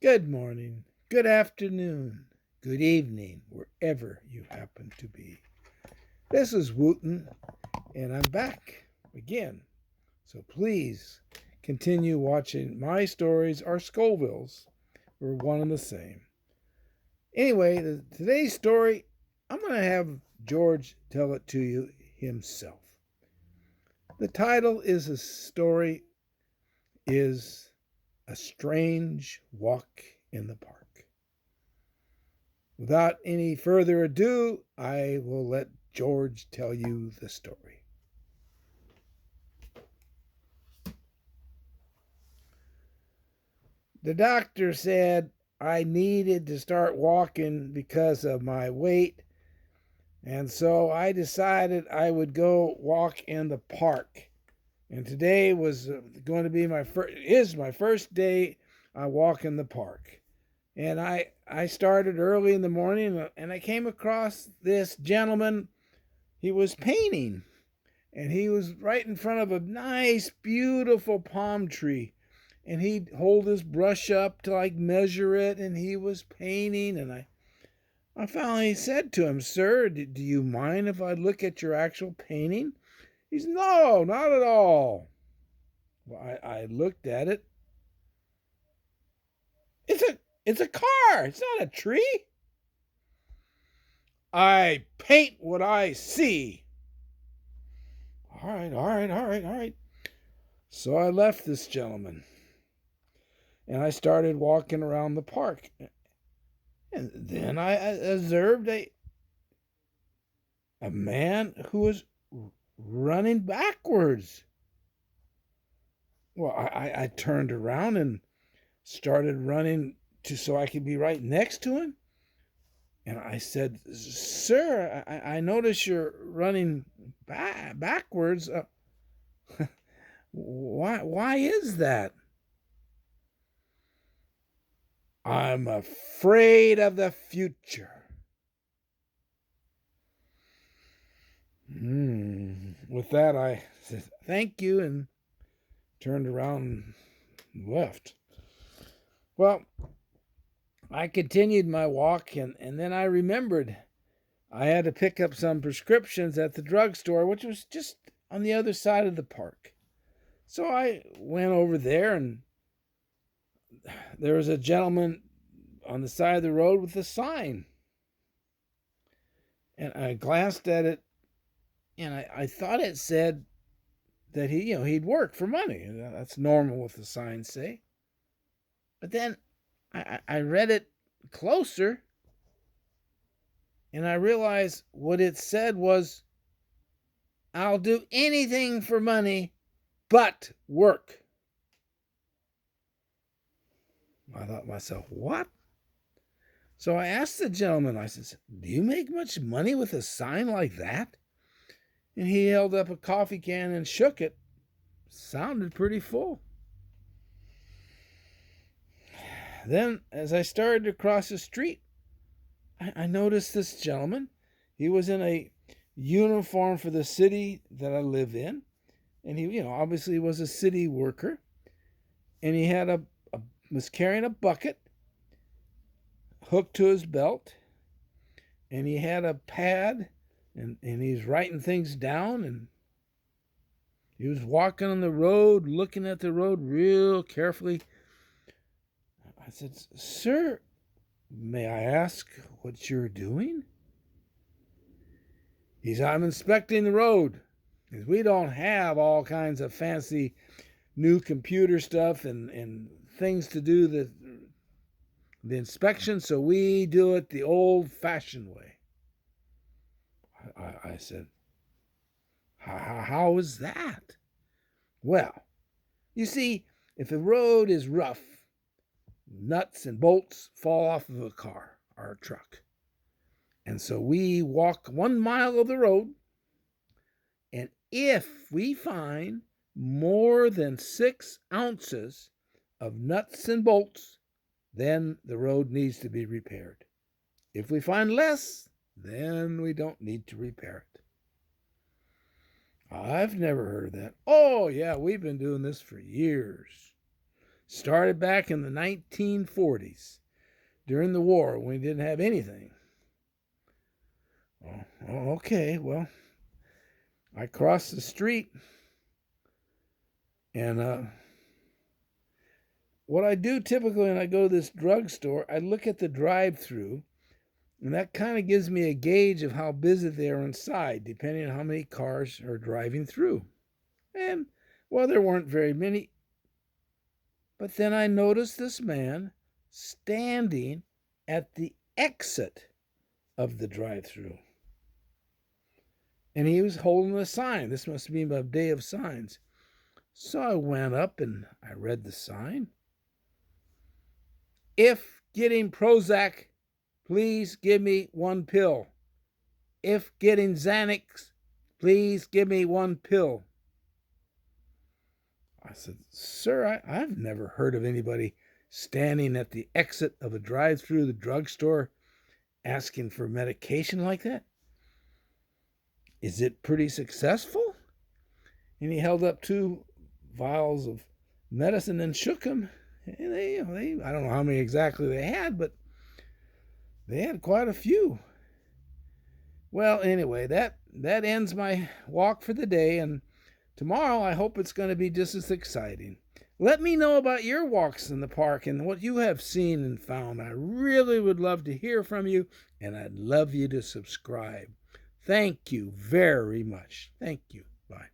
Good morning, good afternoon, good evening, wherever you happen to be. This is Wooten, and I'm back again. So please continue watching my stories or Scoville's. We're one and the same. Anyway, today's story, I'm going to have George tell it to you himself. The title is is A Strange Walk in the Park. Without any further ado, I will let George tell you the story. The doctor said I needed to start walking because of my weight, and so I decided I would go walk in the park. And today was going to be my first day I walk in the park. And I started early in the morning, and I came across this gentleman. He was painting, and he was right in front of a nice, beautiful palm tree. And he'd hold his brush up to measure it, and he was painting. And I finally said to him, "Sir, do you mind if I look at your actual painting?" He said, "No, not at all." Well, I looked at it. It's a car. It's not a tree. I paint what I see. All right, all right, all right, all right. So I left this gentleman, and I started walking around the park. And then I observed a man who was running backwards. Well, I turned around and started running so I could be right next to him. And I said, "Sir, I notice you're running backwards. Why is that?" "I'm afraid of the future." With that, I said, "Thank you," and turned around and left. Well, I continued my walk, and then I remembered I had to pick up some prescriptions at the drugstore, which was just on the other side of the park. So I went over there, and there was a gentleman on the side of the road with a sign. And I glanced at it, and I thought it said that he'd work for money. That's normal what the signs say. But then I read it closer, and I realized what it said was, "I'll do anything for money but work." I thought to myself, what? So I asked the gentleman, I said, "Do you make much money with a sign like that?" And he held up a coffee can and shook it. Sounded pretty full. Then, as I started to cross the street, I noticed this gentleman. He was in a uniform for the city that I live in. And he, obviously was a city worker. And he had was carrying a bucket hooked to his belt. And he had a pad, and he's writing things down. And he was walking on the road, looking at the road real carefully. I said, "Sir, may I ask what you're doing?" He said, "I'm inspecting the road. Because we don't have all kinds of fancy new computer stuff and things to do the inspection, so we do it the old-fashioned way." I said, how is that?" "Well, you see, if a road is rough, nuts and bolts fall off of a car or a truck. And so we walk 1 mile of the road, and if we find more than 6 ounces of nuts and bolts, then the road needs to be repaired. If we find less, then we don't need to repair it." "I've never heard of that." "Oh, yeah, we've been doing this for years." Started back in the 1940s, during the war, when we didn't have anything. Oh, okay, well, I crossed the street, and what I do typically when I go to this drugstore, I look at the drive-through, and that kind of gives me a gauge of how busy they are inside, depending on how many cars are driving through. And, well, there weren't very many. But then I noticed this man standing at the exit of the drive-through. And he was holding a sign. This must be a day of signs. So I went up and I read the sign. If getting Prozac, please give me one pill. If getting Xanax, please give me one pill. I said, sir, I've never heard of anybody standing at the exit of a drive-through the drugstore asking for medication like that. Is it pretty successful? And he held up 2 vials of medicine and shook them. And they I don't know how many exactly they had, but they had quite a few. Well, anyway, that ends my walk for the day, and tomorrow I hope it's going to be just as exciting. Let me know about your walks in the park and what you have seen and found. I really would love to hear from you, and I'd love you to subscribe. Thank you very much. Thank you. Bye.